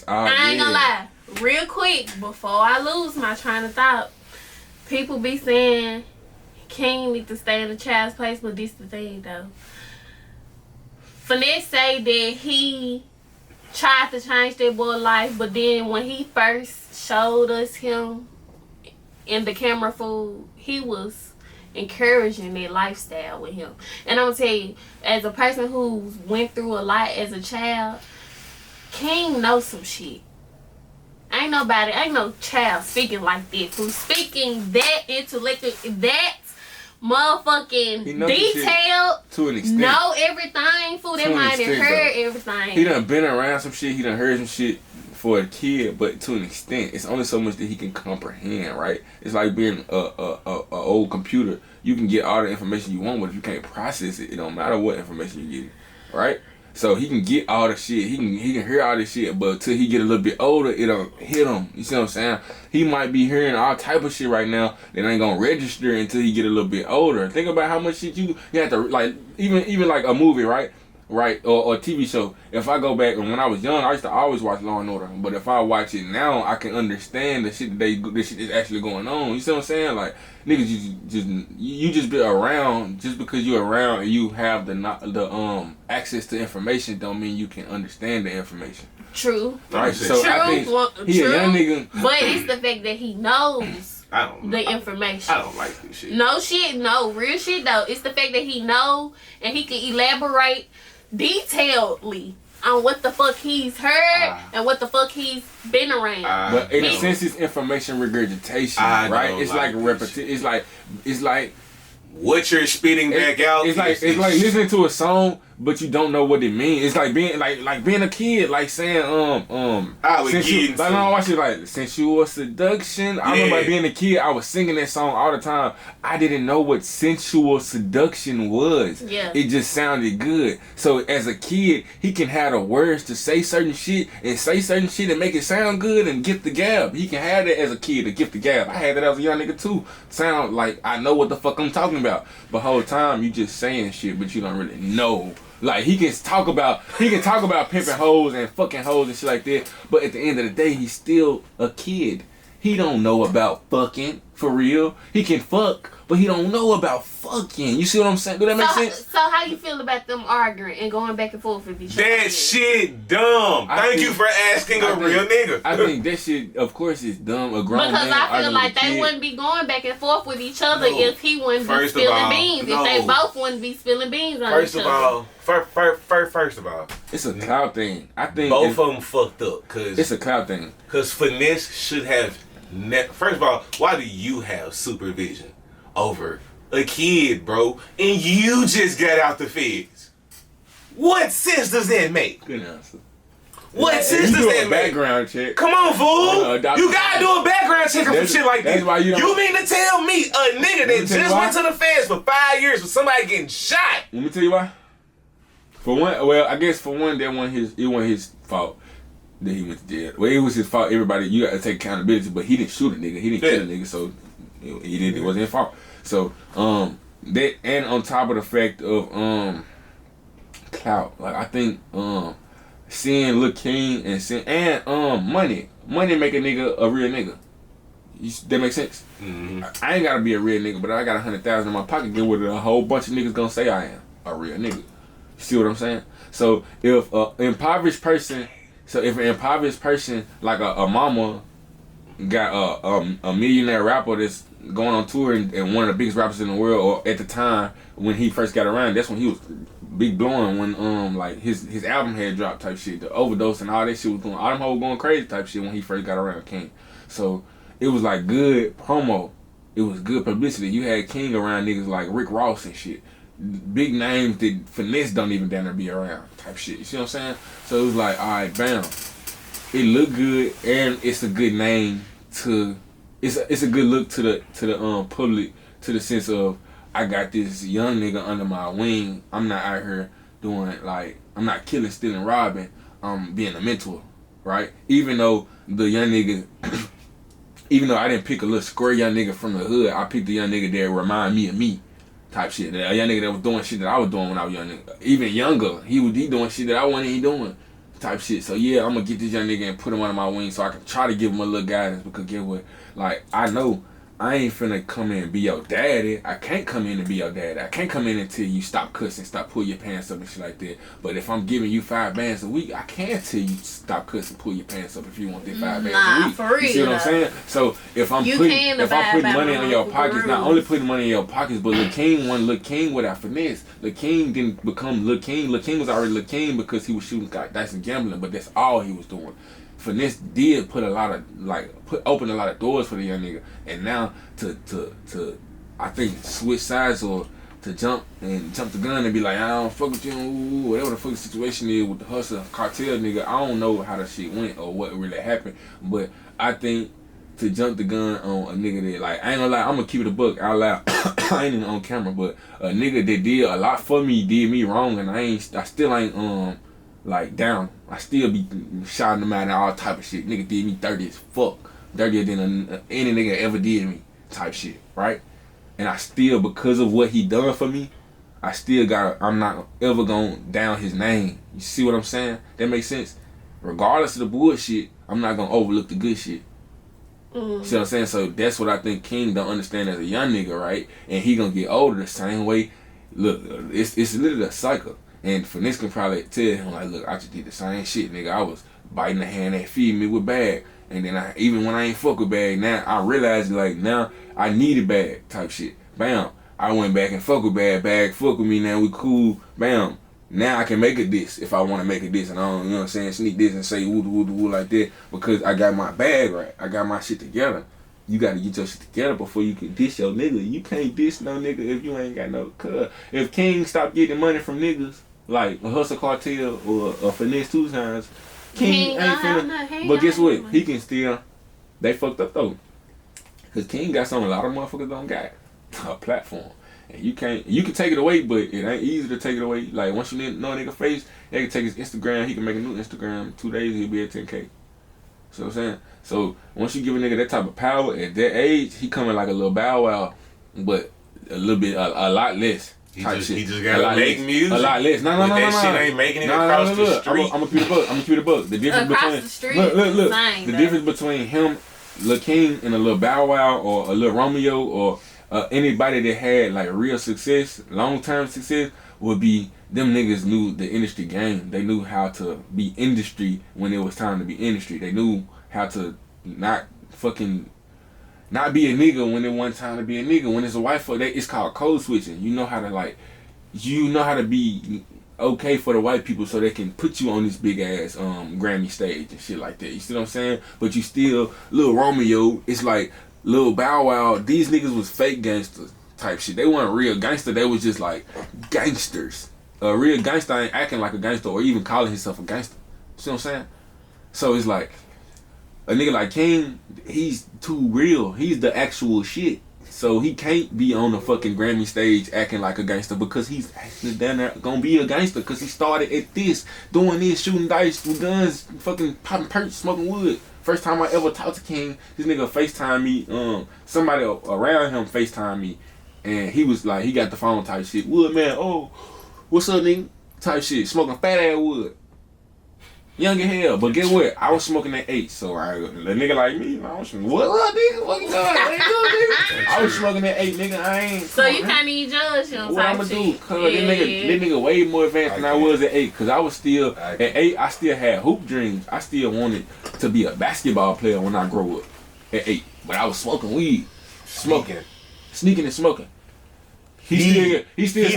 I ain't gonna lie. Real quick, before I lose my train of thought, people be saying King need to stay in the child's place, but this the thing though. Finesse say that he tried to change that boy's life, but then when he first showed us him in the camera food, he was encouraging that lifestyle with him. And I'm gonna tell you, as a person who's went through a lot as a child, King knows some shit. Ain't no child speaking like this. Who's speaking that intellectual, that motherfucking detailed, to an extent. know everything, fool. That might have heard everything. He done been around some shit. He done heard some shit for a kid, but to an extent, it's only so much that he can comprehend, right? It's like being a old computer. You can get all the information you want, but if you can't process it, it don't matter what information you get, right? So he can get all the shit. He can hear all this shit, but till he get a little bit older, it don't hit him. You see what I'm saying? He might be hearing all type of shit right now that ain't gonna register until he get a little bit older. Think about how much shit you have to, like, even like a movie, right? Or a TV show. If I go back, and when I was young, I used to always watch Law and Order. But if I watch it now, I can understand the shit the shit is actually going on. You see what I'm saying? Like, niggas, you just be around. Just because you're around and you have the access to information, don't mean you can understand the information. True. Right. So true. I think he a young nigga, but it's the fact that he knows the information. I don't like this shit. No shit. No real shit though. It's the fact that he know and he can elaborate detailedly on what the fuck he's heard and what the fuck he's been around. But in a sense, it's information regurgitation, right? It's like repetition. It's like what you're spitting back out. It's like listening to a song, but you don't know what it means. It's like being being a kid, like saying sensual seduction. I remember being a kid, I was singing that song all the time. I didn't know what sensual seduction was. Yeah. It just sounded good. So as a kid, he can have the words to say certain shit and make it sound good and get the gab. He can have that as a kid to get the gab. I had that as a young nigga too. Sound like I know what the fuck I'm talking about. But whole time you just saying shit, but you don't really know. Like he can talk about pimping hoes and fucking hoes and shit like that. But at the end of the day, he's still a kid. He don't know about fucking for real. He can fuck, but he don't know about fucking. You see what I'm saying? Do that make sense? So how you feel about them arguing and going back and forth with each other? That shit dumb. Thank you for asking a real nigga. I think that shit, of course, is dumb. A grown man because I feel like they wouldn't be going back and forth with each other if he wouldn't be spilling beans. If they both wouldn't be spilling beans on each other. First of all, it's a clout thing. I think both of them fucked up. Cause it's a clout thing. Because Finesse should have. First of all, why do you have supervision over a kid, bro? And you just got out the feds. What sense does that make? Good answer. What sense does that make? Background check. Come on, fool. You gotta do a background check for shit like this. Why you mean to tell me a nigga that just went to the feds for 5 years with somebody getting shot? Let me tell you why. For one, well, I guess for one, it wasn't his fault that he went to jail. Well, it was his fault. Everybody, you got to take accountability, but he didn't shoot a nigga. He didn't kill a nigga, so it wasn't his fault. So, that, and on top of the fact of, clout, like, I think, seeing Lil King and money make a nigga a real nigga. That makes sense? Mm-hmm. I ain't got to be a real nigga, but I got 100,000 in my pocket, get what a whole bunch of niggas gonna say I am a real nigga. See what I'm saying? So if an impoverished person like a mama got a millionaire rapper that's going on tour and one of the biggest rappers in the world, or at the time when he first got around, that's when he was big blowing, when like his album had dropped type shit, the overdose and all that shit was going, all them hoes going crazy type shit when he first got around King. So it was like good promo. It was good publicity. You had King around niggas like Rick Ross and shit. Big names that Finesse don't even damn near be around type shit. You see what I'm saying? So it was like, alright, bam. It looked good and it's a good name to it's a good look to the public, to the sense of I got this young nigga under my wing. I'm not out here doing like, I'm not killing, stealing, robbing. I'm being a mentor, right? Even though the young nigga even though I didn't pick a little square young nigga from the hood, I picked a young nigga that remind me of me. Type shit. A young nigga that was doing shit that I was doing when I was young. Even younger, he doing shit that I wasn't even doing. type shit. So yeah, I'm gonna get this young nigga and put him under my wing so I can try to give him a little guidance. Because get what, like I know I ain't finna come in and be your daddy. I can't come in and be your daddy. I can't come in until you stop cussing, stop pulling your pants up and shit like that. But if I'm giving you 5 bands a week, I can tell you stop cussing, pull your pants up if you want that 5 bands a week. For real. You see what I'm saying? So if I'm putting money in your pockets, not only putting money in your pockets, but Lil King wasn't Lil King without finesse. Lil King didn't become Lil King. Lil King was already Lil King because he was shooting dice and gambling, but that's all he was doing. Finesse did put open a lot of doors for the young nigga, and now to I think switch sides or to jump the gun and be like, I don't fuck with you, whatever the fuck the situation is with the hustle cartel nigga. I don't know how the shit went or what really happened, but I think to jump the gun on a nigga that, like, I ain't gonna lie, I'm gonna keep it a buck out loud. I ain't even on camera, but a nigga that did a lot for me did me wrong, and I still ain't like down. I still be shouting them out and all type of shit. Nigga did me dirty as fuck. Dirtier than any nigga ever did me type shit, right? And I still, because of what he done for me, I'm not ever gonna down his name. You see what I'm saying? That makes sense? Regardless of the bullshit, I'm not gonna overlook the good shit. See what I'm saying? So that's what I think King don't understand as a young nigga, right? And he gonna get older the same way. Look, it's literally a cycle. And Finesse can probably tell him, like, look, I just did the same shit, nigga. I was biting the hand that feed me with bag. And then even when I ain't fuck with bag, now I realize, like, now I need a bag type shit. Bam. I went back and fuck with bag fuck with me, now we cool. Bam. Now I can make it this if I want to make it this. And I don't, you know what I'm saying, sneak this and say woo like that because I got my bag right. I got my shit together. You gotta get your shit together before you can diss your nigga. You can't diss no nigga if you ain't got no cuz. If King stop getting money from niggas, like a hustle cartel or a Finesse2tymes, King ain't finna. But guess what? He can still. They fucked up though, cause King got something a lot of motherfuckers don't got, a platform, and you can take it away, but it ain't easy to take it away. Like once you know a nigga face, they can take his Instagram. He can make a new Instagram. 2 days he'll be at 10K. So what I'm saying. So once you give a nigga that type of power at that age, he coming like a little Bow Wow, but a little bit a lot less. He just gotta make music. A lot less. No. That shit ain't making it across the street. I'm gonna keep the book. The difference look. The difference between him, Lil King, and a little Bow Wow or a little Romeo or anybody that had like real success, long term success, would be them niggas knew the industry game. They knew how to be industry when it was time to be industry. They knew how to not be a nigga when it wasn't time to be a nigga. When it's a white folk, it's called code switching. You know how to be okay for the white people so they can put you on this big ass Grammy stage and shit like that. You see what I'm saying? But you still, Lil Romeo, it's like Lil Bow Wow. These niggas was fake gangsters type shit. They weren't real gangster. They was just like gangsters. A real gangster ain't acting like a gangster or even calling himself a gangster. See what I'm saying? So it's like, a nigga like King, he's too real. He's the actual shit. So he can't be on the fucking Grammy stage acting like a gangster because he's actually down there gonna be a gangster because he started at this, doing this, shooting dice with guns, fucking popping perks, smoking wood. First time I ever talked to King, this nigga FaceTime me, somebody around him FaceTime me, and he was like, he got the phone type shit. Woodman, oh, what's up, nigga? Type shit, smoking fat ass wood. Young as hell, but guess what? I was smoking that 8, so a nigga like me, I was smoking, what up, nigga? What you doing? Nigga? I was smoking that 8, nigga. I ain't. So you can't even judge him. What I'ma do? Cause that nigga way more advanced than I was at 8. Cause I was still at 8. I still had hoop dreams. I still wanted to be a basketball player when I grow up. At 8, but I was smoking weed, sneaking and smoking. He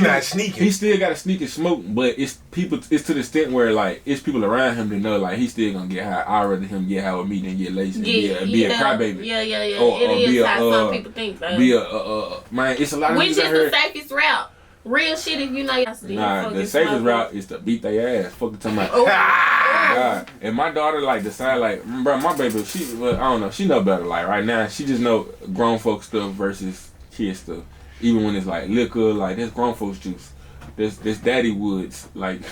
not sneaking. He still got to sneak and smoke, but it's to the extent where like it's people around him that know like he's still gonna get high. I'd rather him get high with me than get lazy and be a crybaby. Yeah. Or it is how some people think. Man, it's a lot of which niggas is out here. The safest route. Real shit if you know you Nah, the safest route is to beat their ass. Fuck the time out. God. And my daughter like decide like, bro, my baby, I don't know, she know better. Like right now, she just know grown folk stuff versus kid stuff. Even when it's like liquor, like this grown folks juice, this daddy woods, like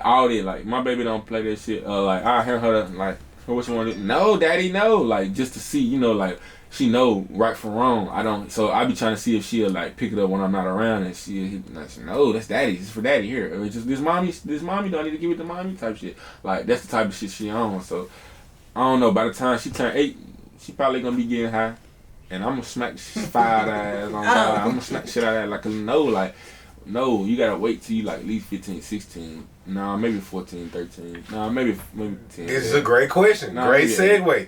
all that. Like my baby don't play that shit. Like I hear her like, what you want to do? No, daddy, no. Like just to see, you know, like she know right from wrong. I don't. So I be trying to see if she'll like pick it up when I'm not around, and she like, no, that's daddy. It's for daddy here. Or it's just this mommy. Do I need to give it to mommy? Type shit. Like that's the type of shit she on. So I don't know. By the time she turn 8, she probably gonna be getting high, and I'm gonna smack five ass on God. I'm gonna smack shit out of that. Like no, you gotta wait till you like at least 15, 16. Nah, maybe 14, 13. Nah, maybe 10. This is a great question. Nah, Great maybe segue.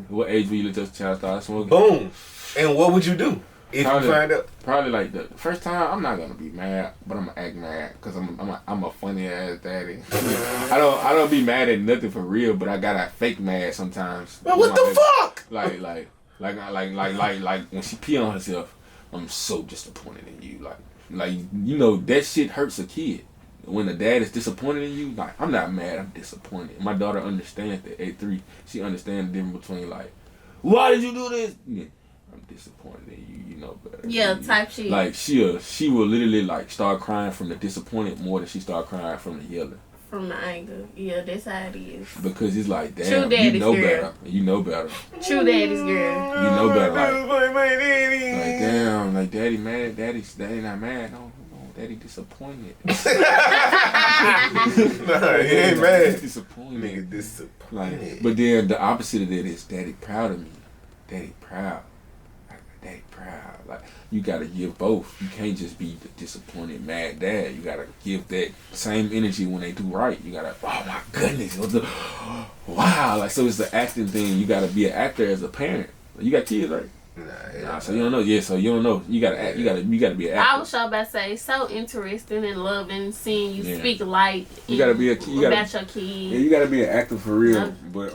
What age will you let your child start smoking? Boom. And what would you do if Probably- you find out? Probably like the first time, I'm not gonna be mad, but I'm gonna act mad because I'm a funny ass daddy. I don't be mad at nothing for real, but I gotta fake mad sometimes. Man, what the fuck? Like when she pee on herself, I'm so disappointed in you. Like you know that shit hurts a kid. When the dad is disappointed in you, like I'm not mad, I'm disappointed. My daughter understands that at 3, she understands the difference between like, why did you do this? Yeah, I'm disappointed in you. You know better. Yeah, type shit. Like she will literally like start crying from the disappointment more than she start crying from the yelling. From the anger. Yeah, that's how it is. Because it's like, damn, True you daddy's know girl. better. You know better. True daddy's girl. You know better. Like my daddy. Like damn, like daddy mad, daddy not mad. No, daddy disappointed. Nah, he ain't mad. Disappointed. Nigga disappointed. Like, but then the opposite of that is daddy proud of me. Daddy proud. Like, daddy proud. Like you gotta give both. You can't just be the disappointed mad dad. You gotta give that same energy when they do right. You gotta, oh my goodness, wow. Like so it's the acting thing. You gotta be an actor as a parent. You got kids, right? Nah, so you don't know. Yeah, so you don't know. You gotta act. You gotta be an actor. I was sure about to say, it's so interesting and loving seeing you Yeah. speak light. You gotta be about your kids. Yeah, you gotta be an actor for real. But